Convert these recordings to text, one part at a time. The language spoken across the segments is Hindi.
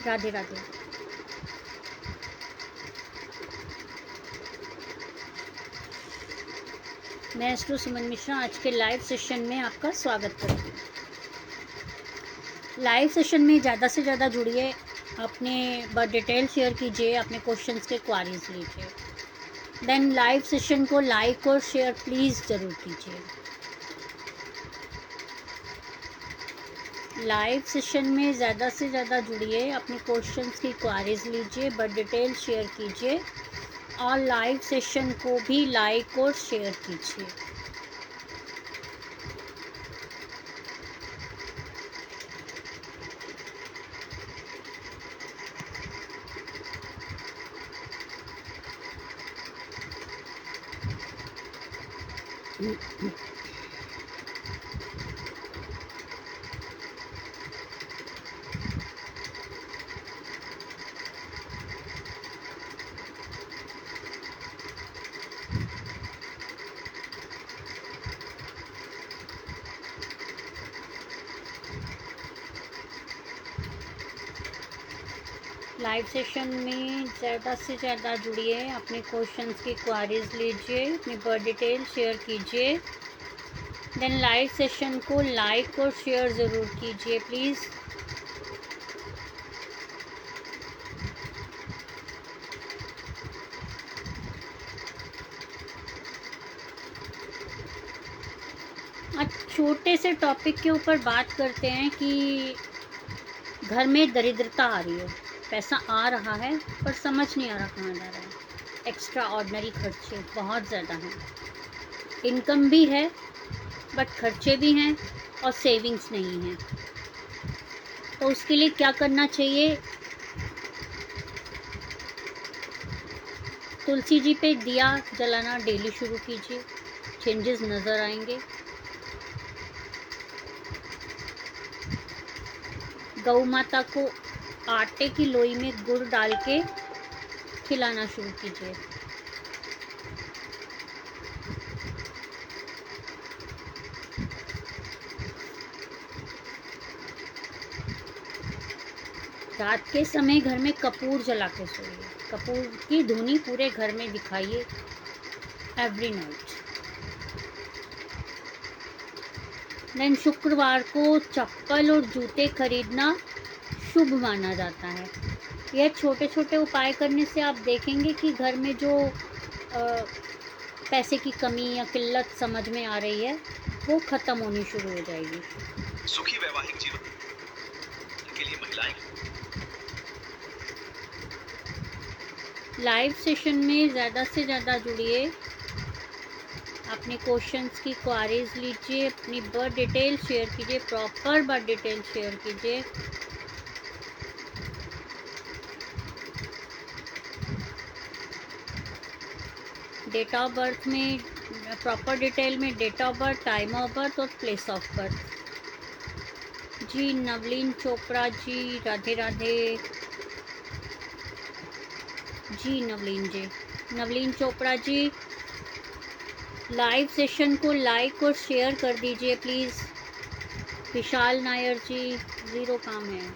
राधे राधे। मैं एस्ट्रो सुमन मिश्रा आज के लाइव सेशन में आपका स्वागत करती हूँ। लाइव सेशन में ज़्यादा से ज़्यादा जुड़िए, अपने डिटेल शेयर कीजिए, अपने क्वेश्चंस के क्वारीज लीजिए। देन लाइव सेशन को लाइक और शेयर प्लीज़ ज़रूर कीजिए। लाइव सेशन में ज़्यादा से ज़्यादा जुड़िए, अपने क्वेश्चंस की क्वारीज लीजिए, डिटेल शेयर कीजिए और लाइव सेशन को भी लाइक और शेयर कीजिए। लाइव सेशन में ज़्यादा से ज़्यादा जुड़िए, अपने क्वेश्चंस की क्वारीज लीजिए, अपनी डिटेल शेयर कीजिए। देन लाइव सेशन को लाइक और शेयर ज़रूर कीजिए प्लीज़। आज छोटे से टॉपिक के ऊपर बात करते हैं कि घर में दरिद्रता आ रही है, पैसा आ रहा है पर समझ नहीं आ रहा कहाँ जा रहा है। एक्स्ट्रा ऑर्डिनरी खर्चे बहुत ज़्यादा हैं, इनकम भी है बट खर्चे भी हैं और सेविंग्स नहीं है। तो उसके लिए क्या करना चाहिए? तुलसी जी पे दिया जलाना डेली शुरू कीजिए, चेंजेस नज़र आएंगे। गौ माता को आटे की लोई में गुड़ डाल के खिलाना शुरू कीजिए। रात के समय घर में कपूर जला के सोइए, कपूर की धुनी पूरे घर में दिखाइए एवरी नाइट। देन शुक्रवार को चप्पल और जूते खरीदना शुभ माना जाता है। यह छोटे छोटे उपाय करने से आप देखेंगे कि घर में जो पैसे की कमी या किल्लत समझ में आ रही है वो ख़त्म होनी शुरू हो जाएगी। सुखी वैवाहिक जीवन के लिए महिलाएं लाइव सेशन में ज़्यादा से ज़्यादा जुड़िए, अपने क्वेश्चंस की क्वारीज लीजिए, अपनी बर्थ डिटेल शेयर कीजिए, प्रॉपर बर्थ डिटेल शेयर कीजिए। डेट ऑफ बर्थ में प्रॉपर डिटेल में date of birth, time of birth और प्लेस ऑफ बर्थ। जी नवलीन चोपड़ा जी, राधे राधे जी। नवलीन चोपड़ा जी, लाइव सेशन को लाइक और शेयर कर दीजिए प्लीज़। विशाल नायर जी, ज़ीरो काम है।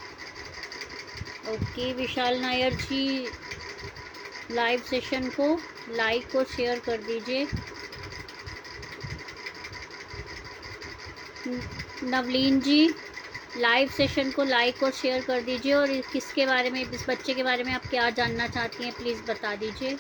Okay Vishal Nair ji, live session को लाइक और शेयर कर दीजिए। नवलीन जी, लाइव सेशन को लाइक और शेयर कर दीजिए। और किसके बारे में, इस बच्चे के बारे में आप क्या जानना चाहती हैं प्लीज़ बता दीजिए।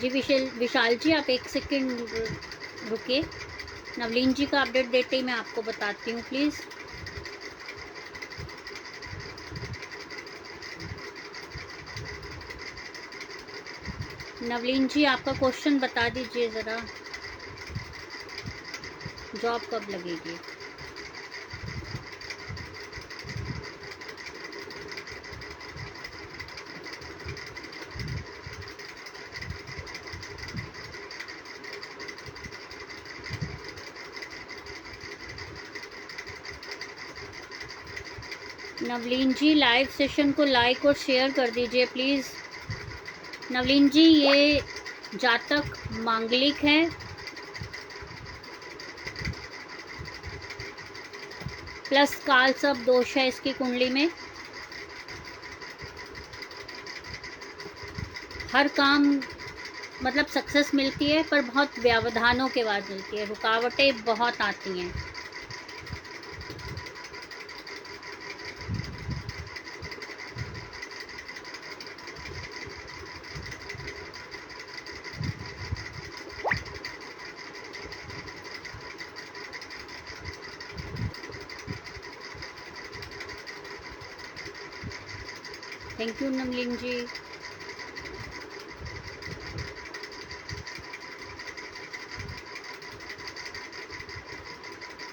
जी विशाल जी, आप एक सेकंड रुकिए। नवलीन जी का अपडेट देते ही मैं आपको बताती हूँ प्लीज़। नवलीन जी, आपका क्वेश्चन बता दीजिए ज़रा, जॉब कब लगेगी? नवलीन जी लाइव सेशन को लाइक और शेयर कर दीजिए प्लीज़। नवलीन जी ये जातक मांगलिक है, प्लस काल सब दोष है इसकी कुंडली में। हर काम मतलब सक्सेस मिलती है पर बहुत व्यवधानों के बाद मिलती है, रुकावटें बहुत आती हैं। थैंक यू नवलीन जी।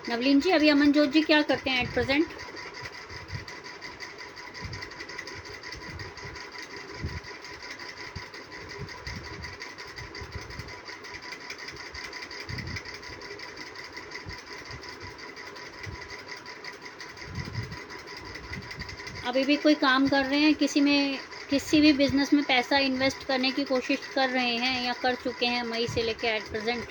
नवलीन जी अभी अमनजोत जी क्या करते हैं एट प्रेजेंट? अभी भी कोई काम कर रहे हैं, किसी भी बिजनेस में पैसा इन्वेस्ट करने की कोशिश कर रहे हैं या कर चुके हैं मई से लेके एट प्रेजेंट?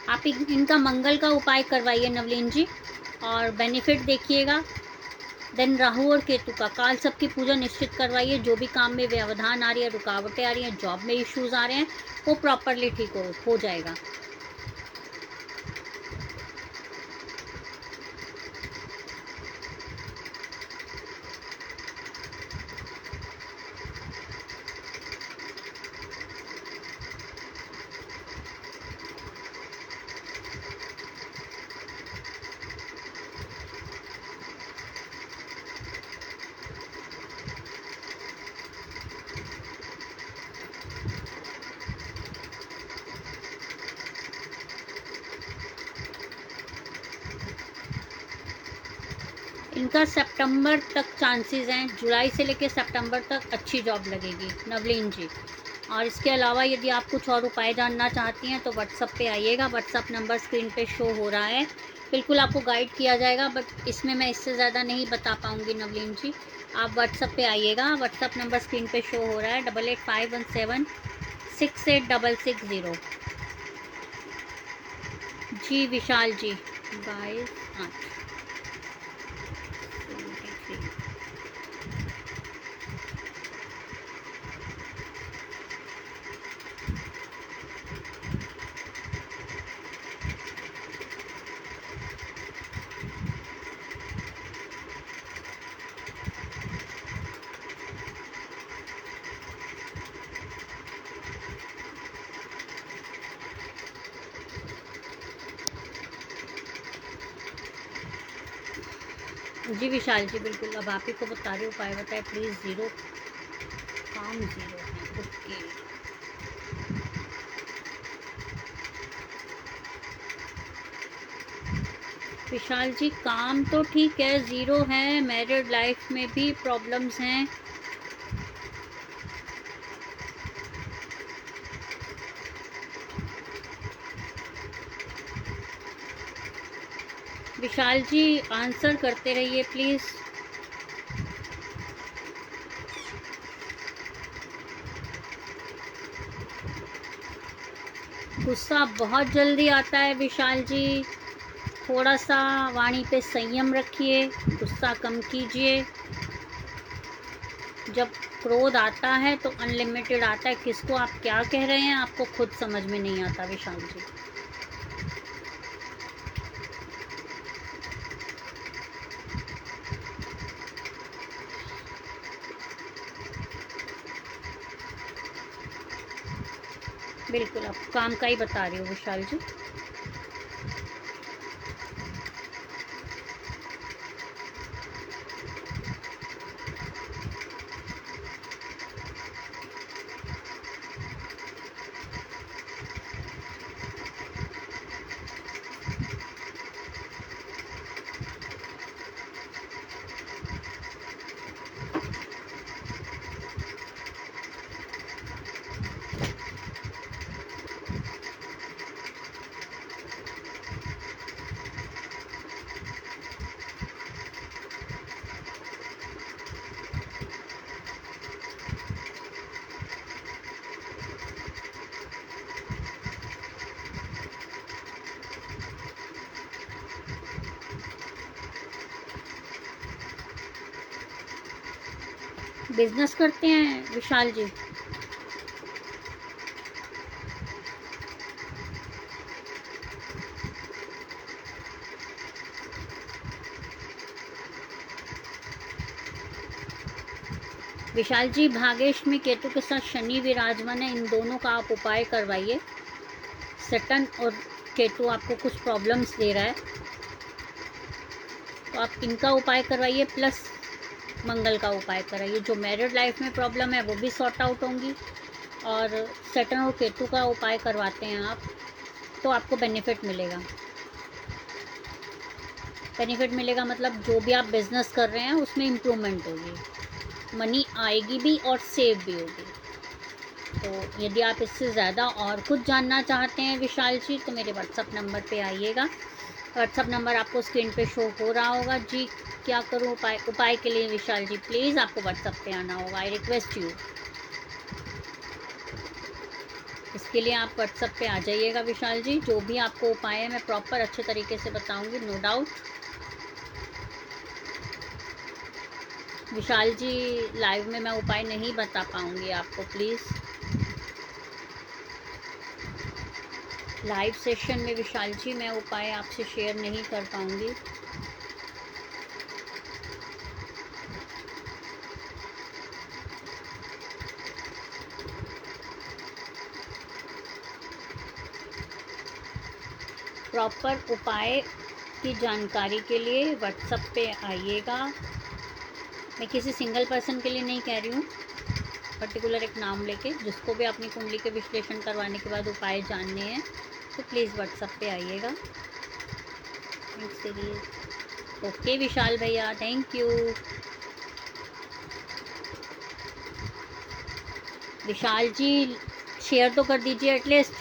आप इनका मंगल का उपाय करवाइए नवलीन जी और बेनिफिट देखिएगा। देन राहु और केतु का काल सब की पूजा निश्चित करवाइए। जो भी काम में व्यवधान आ रही है, रुकावटें आ रही हैं, जॉब में इश्यूज आ रहे हैं, वो प्रॉपरली ठीक हो जाएगा। इनका सितंबर तक चांसेस हैं, जुलाई से लेकर सितंबर तक अच्छी जॉब लगेगी नवलीन जी। और इसके अलावा यदि आप कुछ और उपाय जानना चाहती हैं तो व्हाट्सअप पे आइएगा। व्हाट्सअप नंबर स्क्रीन पे शो हो रहा है, बिल्कुल आपको गाइड किया जाएगा। बट इसमें मैं इससे ज़्यादा नहीं बता पाऊँगी नवलीन जी। आप व्हाट्सअप पे आइएगा, व्हाट्सअप नंबर स्क्रीन पे शो हो रहा है 8851768660। जी विशाल जी 22/8। जी विशाल जी बिल्कुल, अब आप ही को बता रही हूँ उपाय बताए प्लीज़। ज़ीरो काम ज़ीरो है। ओके विशाल जी काम तो ठीक है, ज़ीरो है। मैरिड लाइफ में भी प्रॉब्लम्स हैं। विशाल जी आंसर करते रहिए प्लीज़। गुस्सा बहुत जल्दी आता है विशाल जी, थोड़ा सा वाणी पे संयम रखिए, गुस्सा कम कीजिए। जब क्रोध आता है तो अनलिमिटेड आता है, किसको आप क्या कह रहे हैं आपको खुद समझ में नहीं आता विशाल जी। बिल्कुल आप काम का ही बता रही हो विशाल जी। बिजनेस करते हैं विशाल जी? विशाल जी, भागेश में केतु के साथ शनि विराजमान है, इन दोनों का आप उपाय करवाइए। सैटर्न और केतु आपको कुछ प्रॉब्लम्स दे रहा है, तो आप इनका उपाय करवाइए, प्लस मंगल का उपाय कराइए। जो मैरिड लाइफ में प्रॉब्लम है वो भी सॉर्ट आउट होंगी, और सैटर्न और केतु का उपाय करवाते हैं आप, तो आपको बेनिफिट मिलेगा। बेनिफिट मिलेगा मतलब जो भी आप बिजनेस कर रहे हैं उसमें इम्प्रूवमेंट होगी, मनी आएगी भी और सेव भी होगी। तो यदि आप इससे ज़्यादा और कुछ जानना चाहते हैं विशाल जी, तो मेरे व्हाट्सअप नंबर पे आइएगा। व्हाट्सअप नंबर आपको स्क्रीन पे शो हो रहा होगा। जी, क्या करूँ उपाय के लिए विशाल जी? प्लीज़ आपको व्हाट्सअप पे आना होगा, आई रिक्वेस्ट यू। इसके लिए आप व्हाट्सअप पे आ जाइएगा विशाल जी। जो भी आपको उपाय है मैं प्रॉपर अच्छे तरीके से बताऊंगी, नो डाउट। विशाल जी, लाइव में मैं उपाय नहीं बता पाऊंगी आपको, प्लीज़। लाइव सेशन में विशाल जी मैं उपाय आपसे शेयर नहीं कर पाऊंगी। प्रॉपर उपाय की जानकारी के लिए व्हाट्सएप पे आइएगा। मैं किसी सिंगल पर्सन के लिए नहीं कह रही हूँ, पर्टिकुलर एक नाम लेके, जिसको भी अपनी कुंडली के विश्लेषण करवाने के बाद उपाय जानने हैं, तो प्लीज़ व्हाट्सएप पे आइएगा। ओके विशाल भैया, thank you. Vishal ji, share तो कर दीजिए at least.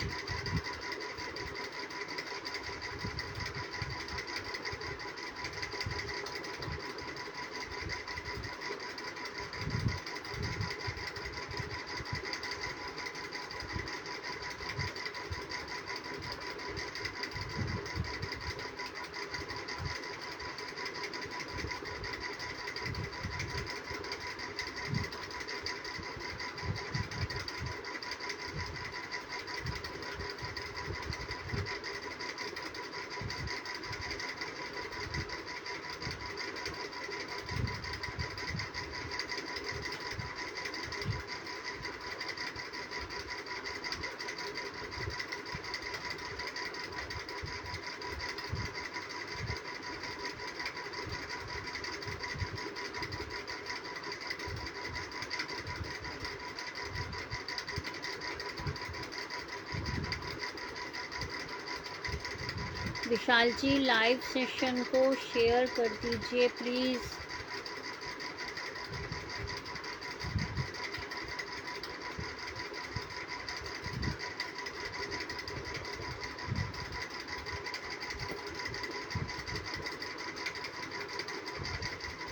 Vishal ji, live session को शेयर कर दीजिए please.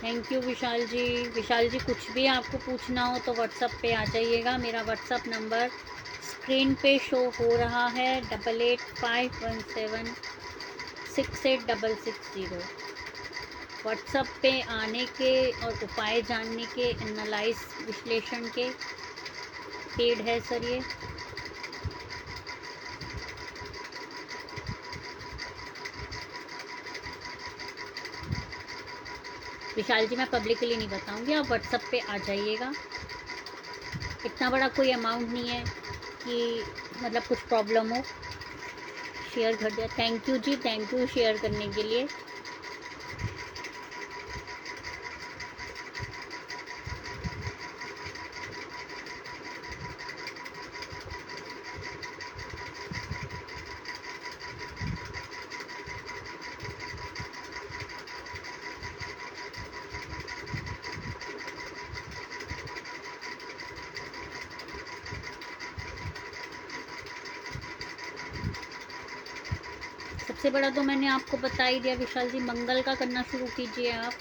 Thank you Vishal ji. Vishal ji, कुछ भी आपको पूछना हो तो व्हाट्सएप पे आ जाइएगा। मेरा व्हाट्सएप नंबर स्क्रीन पे शो हो रहा है, 8851768660। व्हाट्सएप पे आने के और उपाय जानने के, एनालाइज विश्लेषण के पेड है सर ये। विशाल जी, मैं पब्लिकली नहीं बताऊंगी, आप व्हाट्सएप पे आ जाइएगा। इतना बड़ा कोई अमाउंट नहीं है कि मतलब कुछ प्रॉब्लम हो। शेयर कर दिया, thank you ji, thank you share करने के लिए। सबसे बड़ा तो मैंने आपको बता ही दिया विशाल जी, मंगल का करना शुरू कीजिए आप।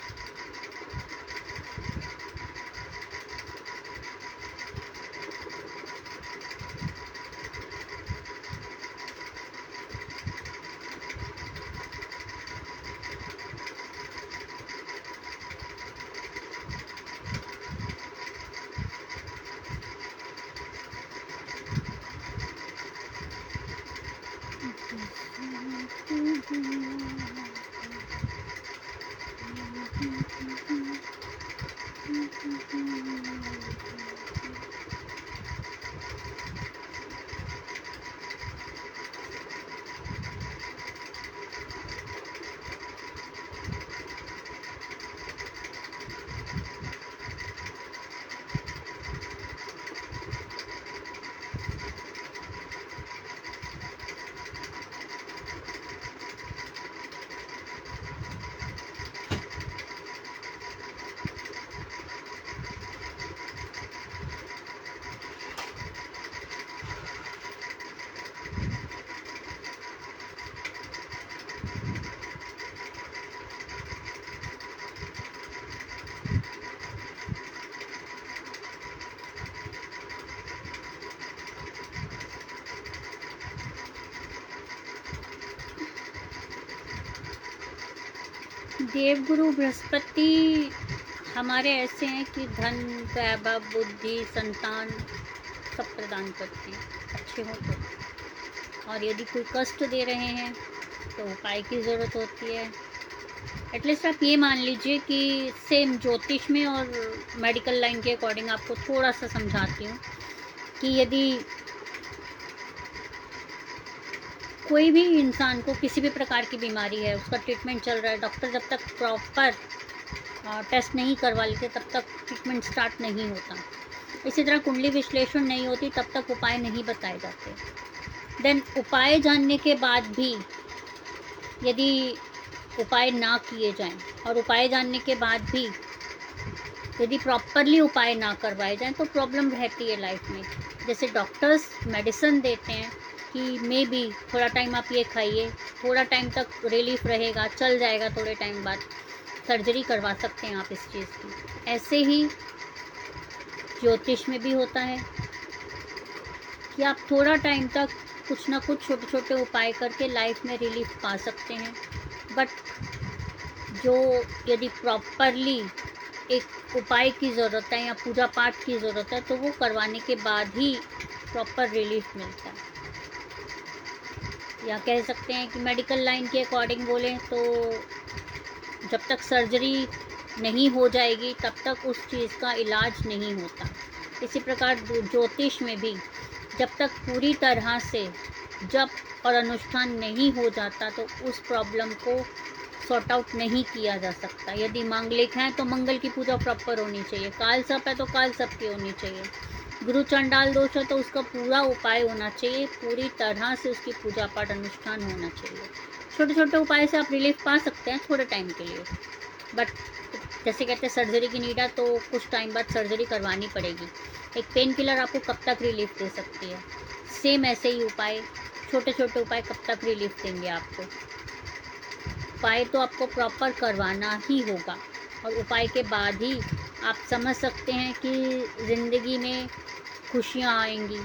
देवगुरु बृहस्पति हमारे ऐसे हैं कि धन, वैभव, बुद्धि, संतान सब प्रदान करते हैं, अच्छे हो तो। और यदि कोई कष्ट दे रहे हैं तो उपाय की ज़रूरत होती है। एटलीस्ट आप ये मान लीजिए कि सेम ज्योतिष में और मेडिकल लाइन के अकॉर्डिंग आपको थोड़ा सा समझाती हूँ कि यदि कोई भी इंसान को किसी भी प्रकार की बीमारी है, उसका ट्रीटमेंट चल रहा है, डॉक्टर जब तक प्रॉपर टेस्ट नहीं करवा लेते तब तक ट्रीटमेंट स्टार्ट नहीं होता। इसी तरह कुंडली विश्लेषण नहीं होती तब तक उपाय नहीं बताए जाते। देन उपाय जानने के बाद भी यदि उपाय ना किए जाएं और उपाय जानने के बाद भी यदि प्रॉपरली उपाय ना करवाए जाएं तो प्रॉब्लम रहती है लाइफ में। जैसे डॉक्टर्स मेडिसिन देते हैं कि मे बी थोड़ा टाइम आप ये खाइए, थोड़ा टाइम तक रिलीफ रहेगा, चल जाएगा, थोड़े टाइम बाद सर्जरी करवा सकते हैं आप इस चीज़ की। ऐसे ही ज्योतिष में भी होता है कि आप थोड़ा टाइम तक कुछ ना कुछ छोटे छोटे उपाय करके लाइफ में रिलीफ पा सकते हैं। बट जो यदि प्रॉपरली एक उपाय की ज़रूरत है या पूजा पाठ की ज़रूरत है तो वो करवाने के बाद ही प्रॉपर रिलीफ मिलता है। या कह सकते हैं कि मेडिकल लाइन के अकॉर्डिंग बोलें तो जब तक सर्जरी नहीं हो जाएगी तब तक उस चीज़ का इलाज नहीं होता। इसी प्रकार ज्योतिष में भी जब तक पूरी तरह से जप और अनुष्ठान नहीं हो जाता तो उस प्रॉब्लम को सॉर्ट आउट नहीं किया जा सकता। यदि मांगलिक हैं तो मंगल की पूजा प्रॉपर होनी चाहिए, काल सर्प है तो काल सर्प की होनी चाहिए, गुरु चंडाल दोष है तो उसका पूरा उपाय होना चाहिए, पूरी तरह से उसकी पूजा पाठ अनुष्ठान होना चाहिए। छोटे छोटे उपाय से आप रिलीफ पा सकते हैं थोड़े टाइम के लिए, बट जैसे कहते हैं सर्जरी की नीड है तो कुछ टाइम बाद सर्जरी करवानी पड़ेगी। एक पेन किलर आपको कब तक रिलीफ दे सकती है, सेम ऐसे ही उपाय, छोटे छोटे उपाय कब तक रिलीफ देंगे आपको। उपाय तो आपको प्रॉपर करवाना ही होगा और उपाय के बाद ही आप समझ सकते हैं कि ज़िंदगी में खुशियाँ आएंगी,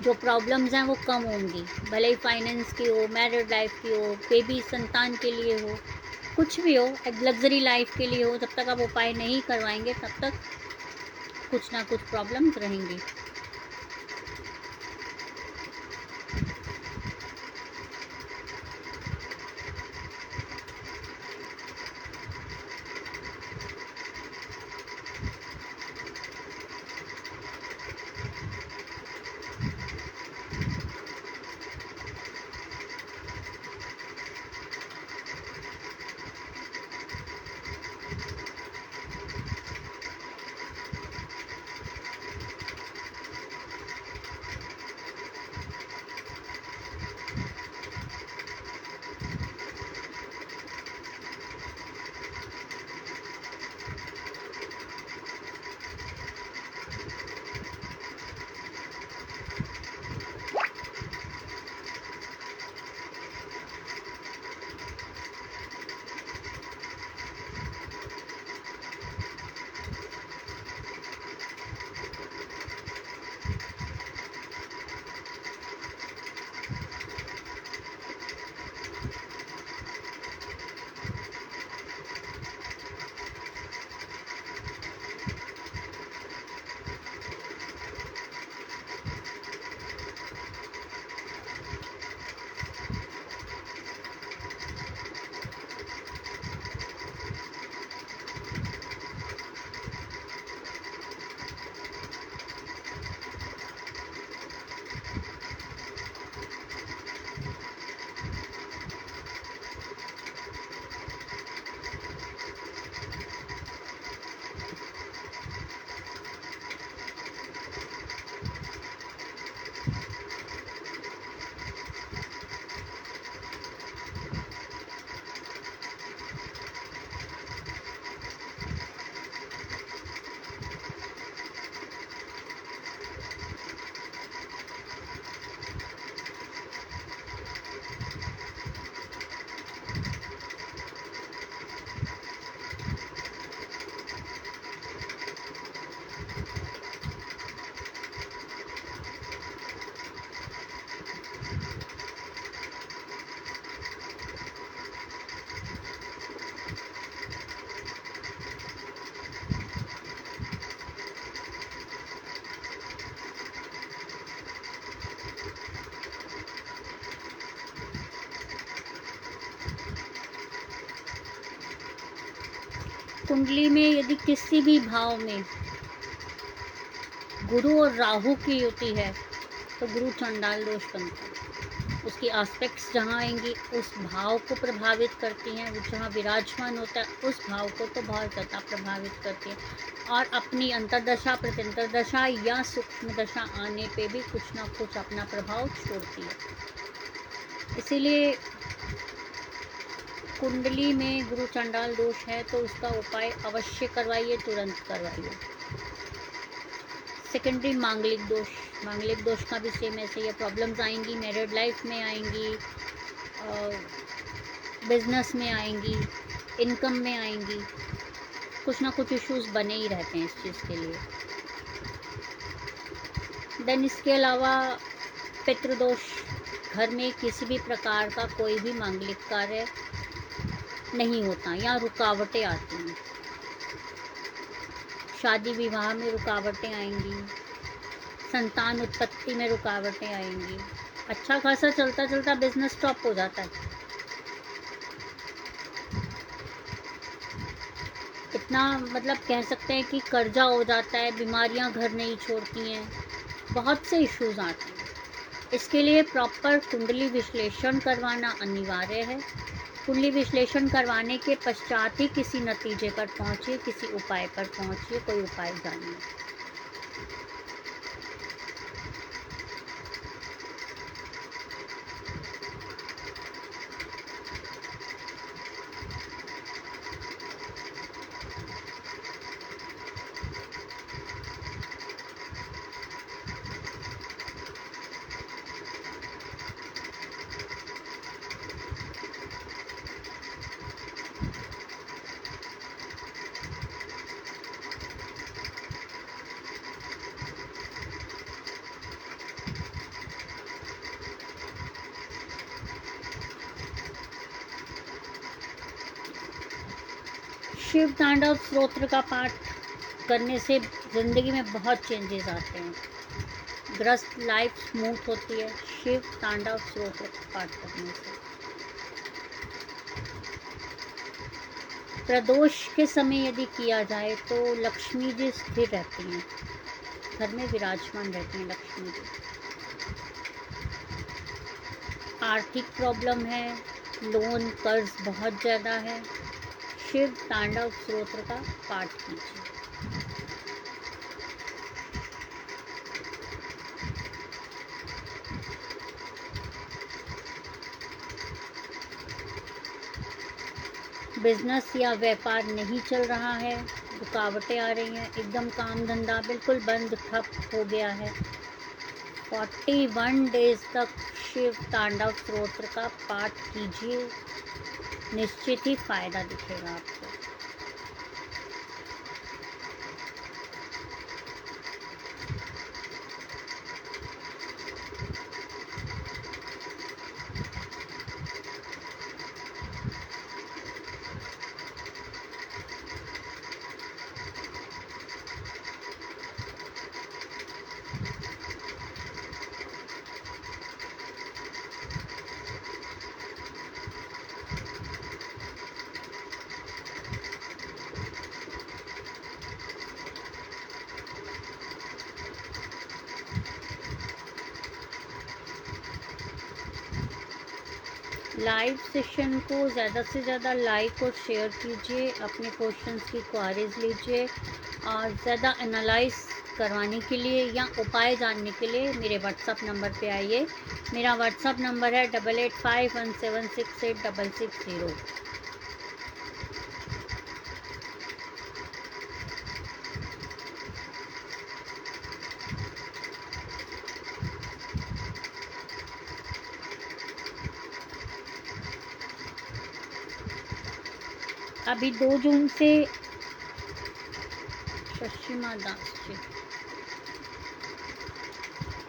जो प्रॉब्लम्स हैं वो कम होंगी, भले ही फाइनेंस की हो, मैरिड लाइफ की हो, बेबी संतान के लिए हो, कुछ भी हो, एक लग्जरी लाइफ के लिए हो। जब तक आप उपाय नहीं करवाएंगे तब तक कुछ ना कुछ प्रॉब्लम्स रहेंगी। कुंडली में यदि किसी भी भाव में गुरु और राहु की युति है तो गुरु चंडाल दोष बनता है। उसकी एस्पेक्ट्स जहाँ आएंगी उस भाव को प्रभावित करती हैं, वो जहाँ विराजमान होता है उस भाव को तो बहुत ज़्यादा प्रभावित करती है, और अपनी अंतर्दशा प्रत्यंतरदशा या सूक्ष्म दशा आने पे भी कुछ ना कुछ अपना प्रभाव छोड़ती है। इसीलिए कुंडली में गुरु चंडाल दोष है तो उसका उपाय अवश्य करवाइए, तुरंत करवाइए। सेकेंडरी मांगलिक दोष का भी सेम ऐसे ही प्रॉब्लम्स आएंगी, मैरिड लाइफ में आएंगी, बिजनेस में आएंगी, इनकम में आएंगी, कुछ ना कुछ इश्यूज बने ही रहते हैं इस चीज़ के लिए। देन इसके अलावा पितृदोष, घर में किसी भी प्रकार का कोई भी मांगलिक कार्य नहीं होता या रुकावटें आती हैं, शादी विवाह में रुकावटें आएंगी, संतान उत्पत्ति में रुकावटें आएंगी, अच्छा खासा चलता चलता बिजनेस स्टॉप हो जाता है, इतना मतलब कह सकते हैं कि कर्जा हो जाता है, बीमारियां घर नहीं छोड़ती हैं, बहुत से इश्यूज आते हैं। इसके लिए प्रॉपर कुंडली विश्लेषण करवाना अनिवार्य है। कुंडली विश्लेषण करवाने के पश्चात ही किसी नतीजे पर पहुंचिए, किसी उपाय पर पहुंचिए, कोई उपाय जानिए। शिव तांडव स्तोत्र का पाठ करने से ज़िंदगी में बहुत चेंजेस आते हैं, ग्रस्त लाइफ स्मूथ होती है शिव तांडव स्तोत्र का पाठ करने से। प्रदोष के समय यदि किया जाए तो लक्ष्मी जी स्थिर रहती हैं, घर में विराजमान रहती हैं लक्ष्मी जी। आर्थिक प्रॉब्लम है, लोन कर्ज बहुत ज़्यादा है, शिव तांडव स्तोत्र का पाठ कीजिए। बिजनेस या व्यापार नहीं चल रहा है, रुकावटें आ रही हैं, एकदम काम धंधा बिल्कुल बंद ठप हो गया है, 41 डेज तक शिव तांडव स्तोत्र का पाठ कीजिए, निश्चित ही फायदा दिखेगा आपको। लाइव सेशन को ज़्यादा से ज़्यादा लाइक और शेयर कीजिए, अपने क्वेश्चंस की क्वारीज लीजिए, और ज़्यादा एनालाइज करवाने के लिए या उपाय जानने के लिए मेरे व्हाट्सअप नंबर पे आइए। मेरा व्हाट्सअप नंबर है 8851768660। अभी 2 जून से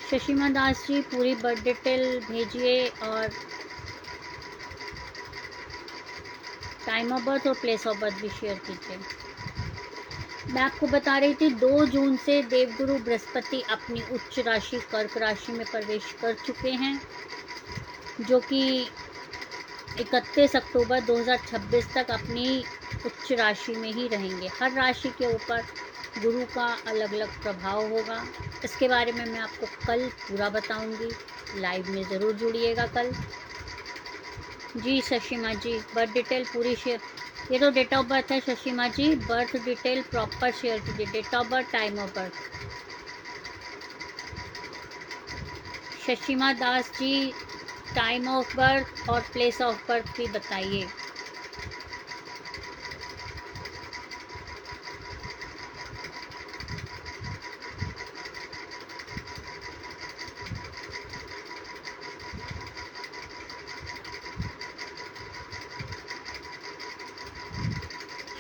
शशिमा दास जी पूरी बर्थ डिटेल भेजिए और टाइम ऑफ बर्थ और प्लेस ऑफ बर्थ भी शेयर कीजिए। मैं आपको बता रही थी 2 जून से देवगुरु बृहस्पति अपनी उच्च राशि कर्क राशि में प्रवेश कर चुके हैं, जो कि 31 अक्टूबर 2026 तक अपनी उच्च राशि में ही रहेंगे। हर राशि के ऊपर गुरु का अलग अलग प्रभाव होगा। इसके बारे में मैं आपको कल पूरा बताऊंगी। लाइव में ज़रूर जुड़िएगा कल। जी शशिमा जी, बर्थ डिटेल पूरी शेयर, ये तो डेट ऑफ बर्थ है Shashima ji, birth detail proper share कीजिए, date of birth, time of birth. Shashima Das ji, time of birth और प्लेस ऑफ बर्थ भी बताइए।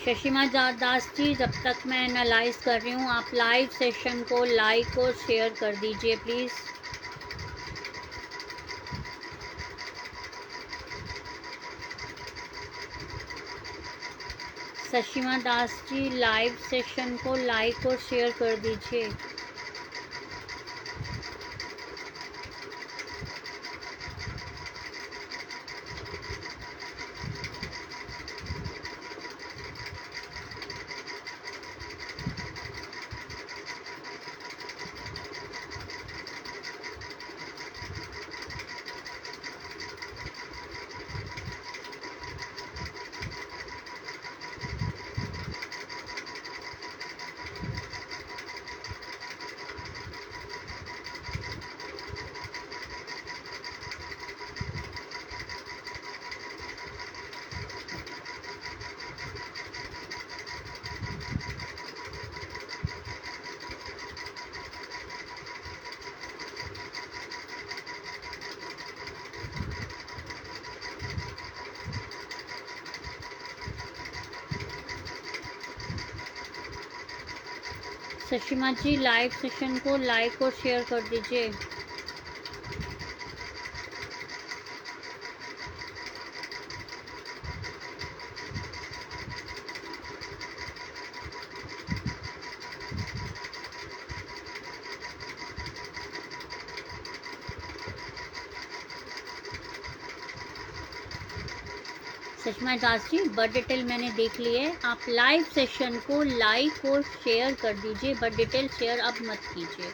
शशिमा दास जी, जब तक मैं एनालाइज कर रही हूँ, आप लाइव सेशन को लाइक और शेयर कर दीजिए please. Shashima Das ji, live session को लाइक और शेयर कर दीजिए। शशिमा जी, लाइव सेशन को लाइक और शेयर कर दीजिए। शशिमा दास जी, बर्थ डिटेल मैंने देख ली है। आप लाइव सेशन को लाइक और शेयर कर दीजिए। बर्थ डिटेल शेयर अब मत कीजिए।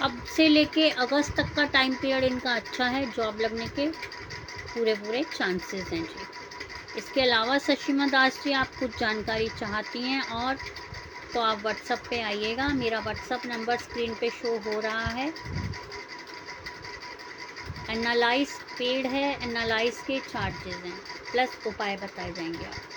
अब से लेके अगस्त तक का टाइम पीरियड इनका अच्छा है, जॉब लगने के पूरे चांसेस हैं जी। इसके अलावा शशिमा दास जी, आप कुछ जानकारी चाहती हैं और तो आप व्हाट्सएप पे आइएगा। मेरा व्हाट्सएप नंबर स्क्रीन पे शो हो रहा है। एनालाइज पेड है, एनालाइज के चार्जेस हैं, प्लस उपाय बताए जाएंगे आपको।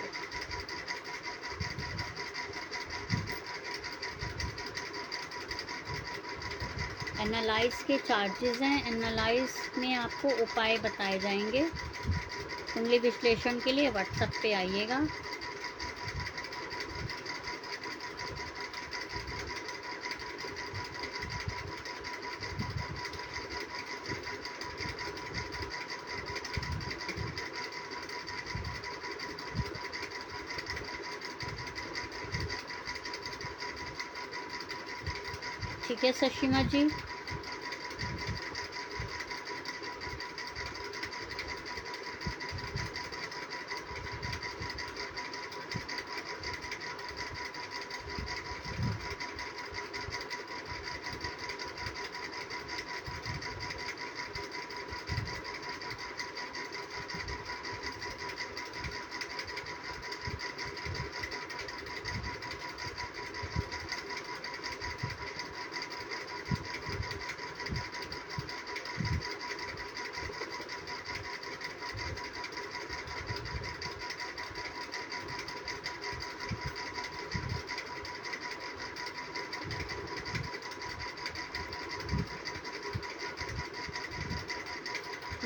एनालाइज के चार्जेस हैं, एनालाइज में आपको उपाय बताए जाएंगे। कुंडली विश्लेषण के लिए व्हाट्सएप पे आइएगा। ठीक है शशिमा जी।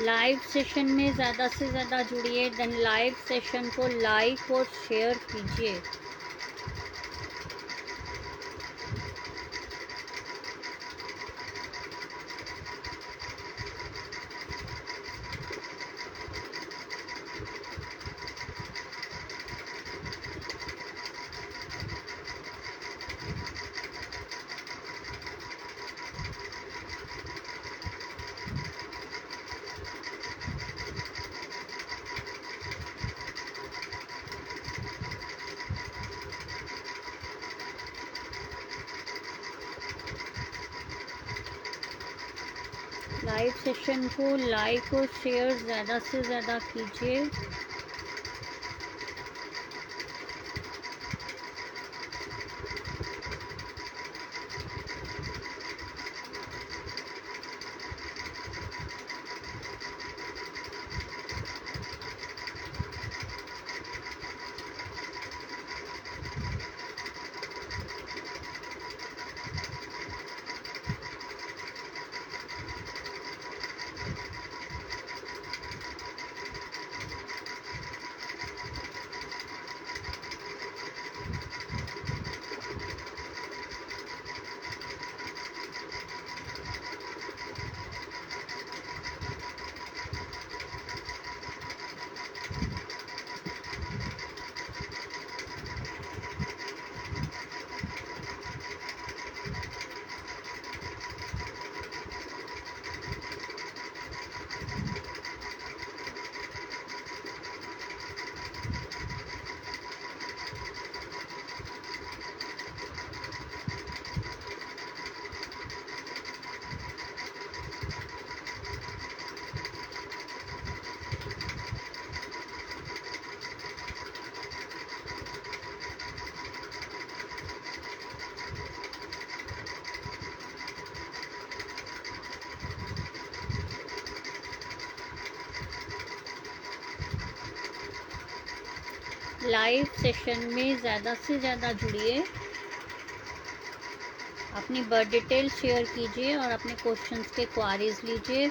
लाइव सेशन में ज़्यादा से ज़्यादा जुड़िए, देन लाइव सेशन को लाइक और शेयर कीजिए। लाइव सेशन को लाइक और शेयर ज़्यादा से ज़्यादा कीजिए। लाइव सेशन में ज़्यादा से ज़्यादा जुड़िए, अपनी बर्थ डिटेल शेयर कीजिए और अपने क्वेश्चंस के क्वारीज लीजिए।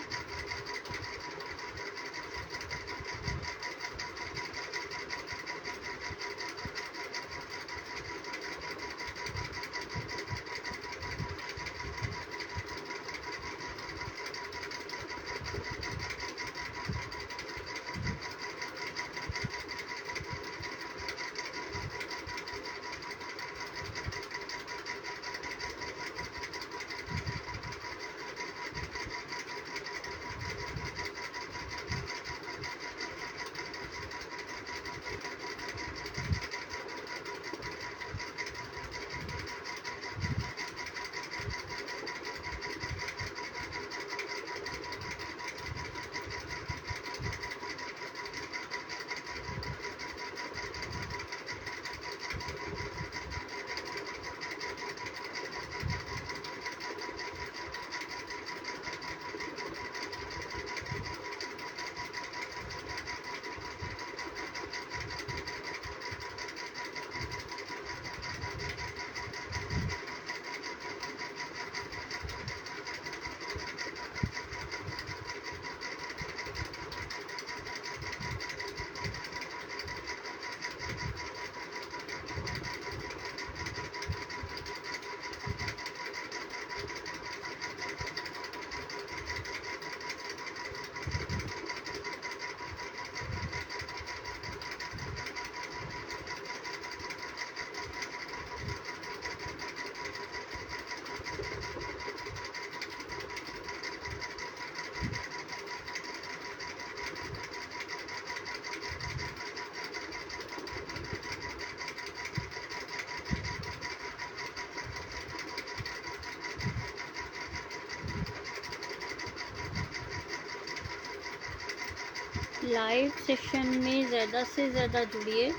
लाइव सेशन में ज़्यादा से ज़्यादा जुड़िए।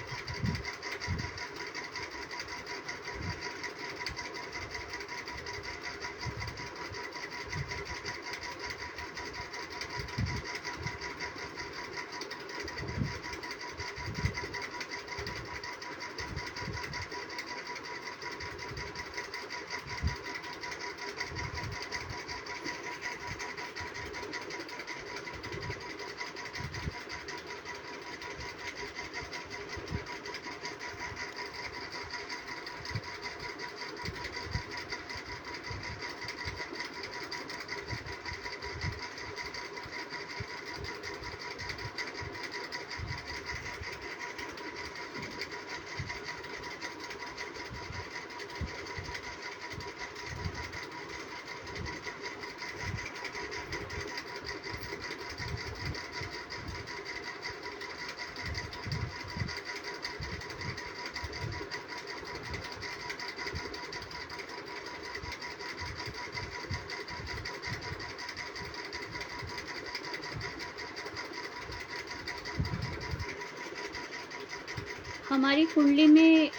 हमारी कुंडली में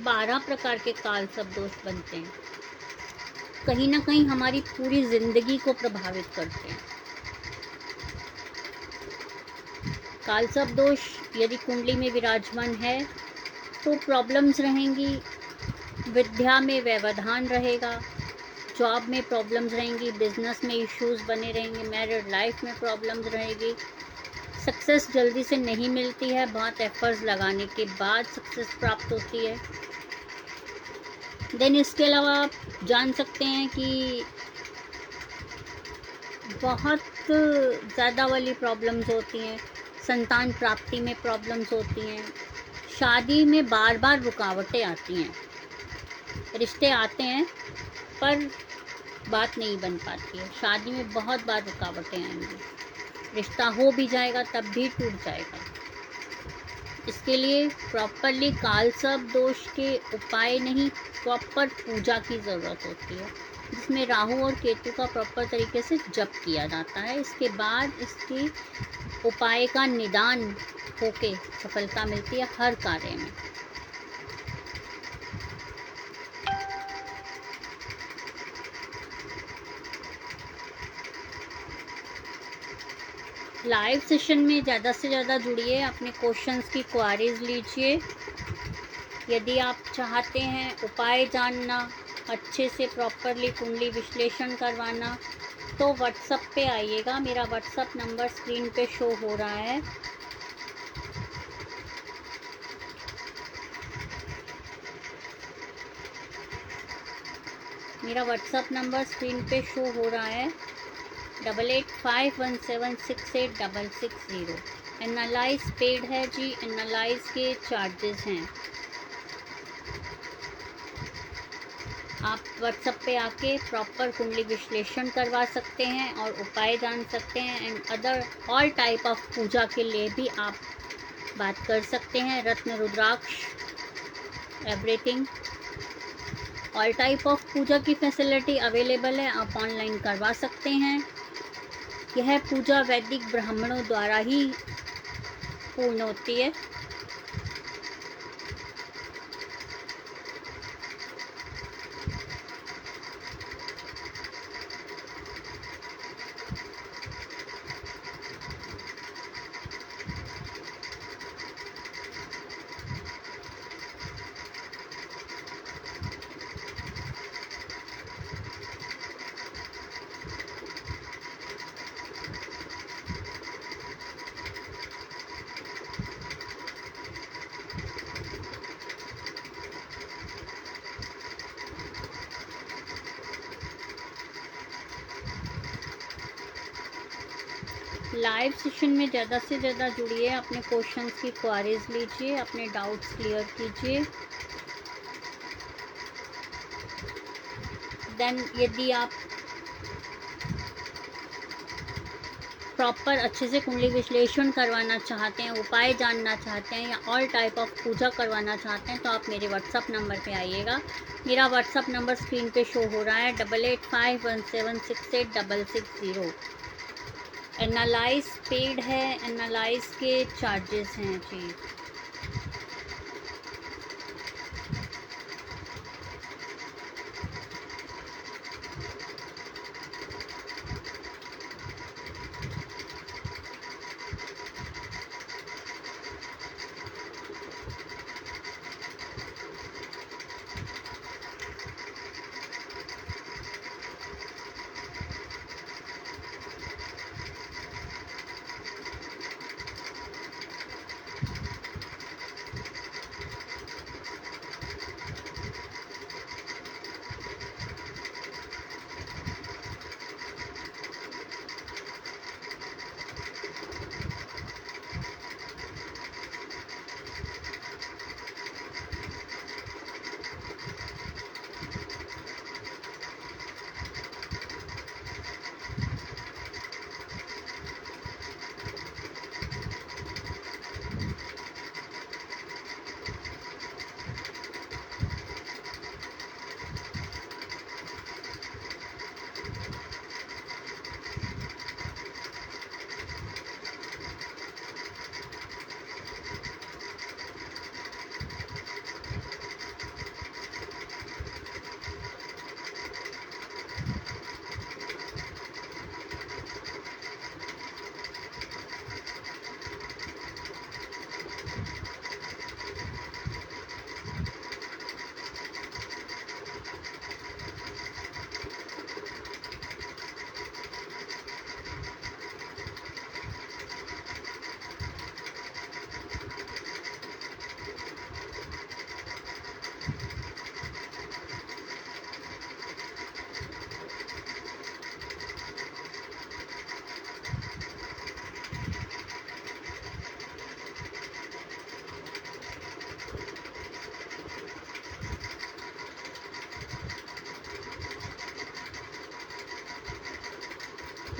12 प्रकार के काल सब दोष बनते हैं, कहीं ना कहीं हमारी पूरी जिंदगी को प्रभावित करते हैं। काल सब दोष यदि कुंडली में विराजमान है तो प्रॉब्लम्स रहेंगी, विद्या में व्यवधान रहेगा, जॉब में प्रॉब्लम्स रहेंगी, बिजनेस में इश्यूज बने रहेंगे, मैरिड लाइफ में प्रॉब्लम्स रहेगी, सक्सेस जल्दी से नहीं मिलती है, बहुत एफर्ट्स लगाने के बाद सक्सेस प्राप्त होती है। देन इसके अलावा आप जान सकते हैं कि बहुत ज़्यादा वाली प्रॉब्लम्स होती हैं, संतान प्राप्ति में प्रॉब्लम्स होती हैं, शादी में बार बार रुकावटें आती हैं, रिश्ते आते हैं पर बात नहीं बन पाती है, शादी में बहुत बार रुकावटें आएंगी, रिश्ता हो भी जाएगा तब भी टूट जाएगा। इसके लिए प्रॉपरली काल सर्प दोष के उपाय नहीं, प्रॉपर पूजा की ज़रूरत होती है, जिसमें राहु और केतु का प्रॉपर तरीके से जप किया जाता है। इसके बाद इसकी उपाय का निदान होके सफलता मिलती है हर कार्य में। लाइव सेशन में ज़्यादा से ज़्यादा जुड़िए, अपने क्वेश्चंस की क्वारीज लीजिए। यदि आप चाहते हैं उपाय जानना, अच्छे से प्रॉपरली कुंडली विश्लेषण करवाना, तो व्हाट्सएप पे आइएगा। मेरा व्हाट्सएप नंबर स्क्रीन पे शो हो रहा है। मेरा व्हाट्सएप नंबर स्क्रीन पे शो हो रहा है 8851768660। एनालाइज पेड है जी, एनालाइज के चार्जेस हैं। आप व्हाट्सएप पे आके प्रॉपर कुंडली विश्लेषण करवा सकते हैं और उपाय जान सकते हैं, and other all type of puja के लिए भी आप बात कर सकते हैं। रत्न rudraksha everything, all type of puja की फैसिलिटी अवेलेबल है, आप ऑनलाइन करवा सकते हैं। यह पूजा वैदिक ब्राह्मणों द्वारा ही पूर्ण होती है। लाइव सेशन में ज़्यादा से ज़्यादा जुड़िए, अपने क्वेश्चंस की क्वारीज लीजिए, अपने डाउट्स क्लियर कीजिए। देन यदि आप प्रॉपर अच्छे से कुंडली विश्लेषण करवाना चाहते हैं, उपाय जानना चाहते हैं, या ऑल टाइप ऑफ पूजा करवाना चाहते हैं, तो आप मेरे व्हाट्सअप नंबर पे आइएगा। मेरा व्हाट्सअप नंबर स्क्रीन पे शो हो रहा है 8851768660। एनालाइज पेड है, एनालाइज के चार्जेस हैं जी।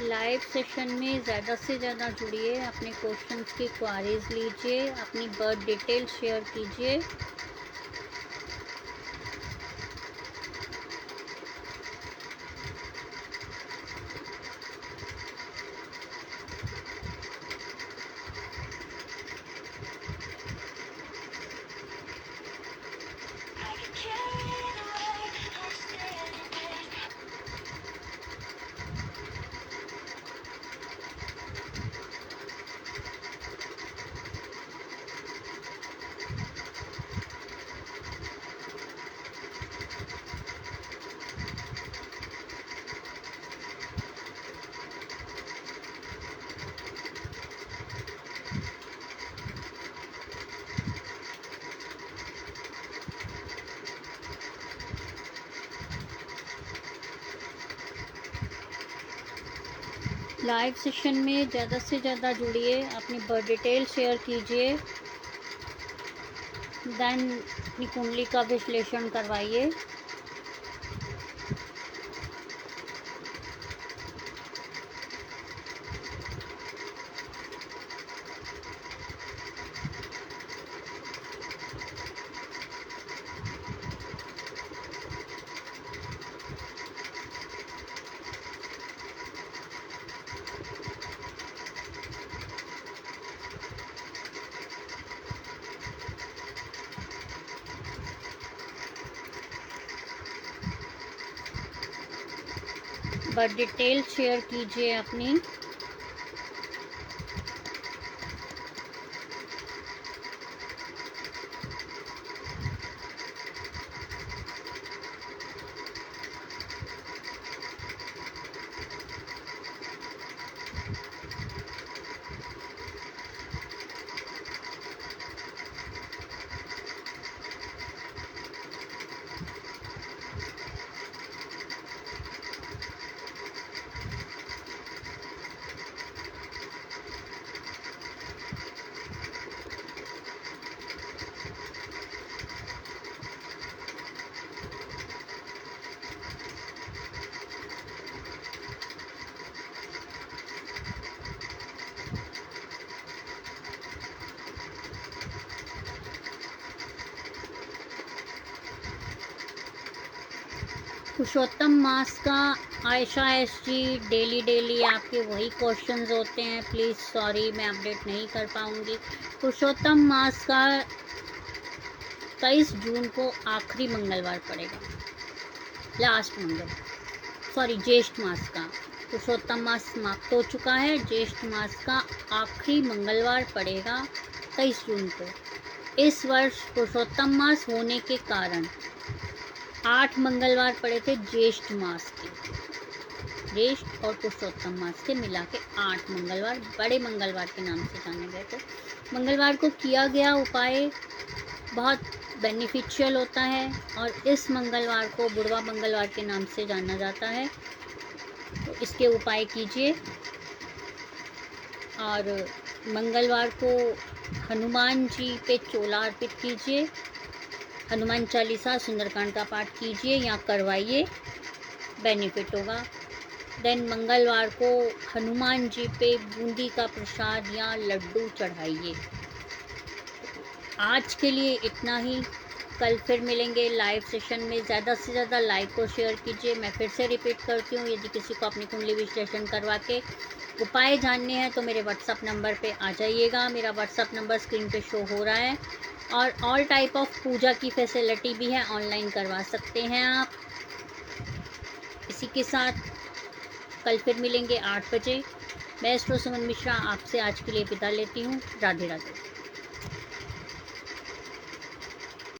लाइव सेशन में ज़्यादा से ज़्यादा जुड़िए, अपने क्वेश्चंस की क्वारीज लीजिए, अपनी बर्थ डिटेल शेयर कीजिए। लाइव सेशन में ज़्यादा से ज़्यादा जुड़िए, अपनी बर्थ डिटेल शेयर कीजिए, देन अपनी कुंडली का विश्लेषण करवाइए। बर्थ डिटेल शेयर कीजिए अपनी। पुरुषोत्तम मास का आयशा SG डेली आपके वही क्वेश्चंस होते हैं। प्लीज़ सॉरी, मैं अपडेट नहीं कर पाऊँगी। पुरुषोत्तम मास का 23 जून को आखिरी मंगलवार पड़ेगा, लास्ट मंगल, सॉरी ज्येष्ठ मास का। पुरुषोत्तम मास समाप्त हो चुका है, ज्येष्ठ मास का आखिरी मंगलवार पड़ेगा 23 जून को। इस वर्ष पुरुषोत्तम मास होने के कारण 8 मंगलवार पड़े थे ज्येष्ठ मास के। ज्येष्ठ और पुरुषोत्तम मास के मिला के 8 मंगलवार बड़े मंगलवार के नाम से जाने गए थे। मंगलवार को किया गया उपाय बहुत बेनिफिशियल होता है और इस मंगलवार को बुढ़वा मंगलवार के नाम से जाना जाता है। तो इसके उपाय कीजिए। और मंगलवार को हनुमान जी पे चोला अर्पित कीजिए, हनुमान चालीसा सुंदरकांड का पाठ कीजिए या करवाइए, बेनिफिट होगा। देन मंगलवार को हनुमान जी पे बूंदी का प्रसाद या लड्डू चढ़ाइए। आज के लिए इतना ही, कल फिर मिलेंगे लाइव सेशन में। ज़्यादा से ज़्यादा लाइक को शेयर कीजिए। मैं फिर से रिपीट करती हूँ, यदि किसी को अपनी कुंडली विश्लेषण करवा के उपाय जानने हैं तो मेरे व्हाट्सअप नंबर पे आ जाइएगा। मेरा व्हाट्सअप नंबर स्क्रीन पे शो हो रहा है। और ऑल टाइप ऑफ पूजा की फैसिलिटी भी है, ऑनलाइन करवा सकते हैं आप। इसी के साथ कल फिर मिलेंगे 8 बजे। मैं एस्ट्रो सुमन मिश्रा आपसे आज के लिए विदा लेती हूँ। राधे राधे।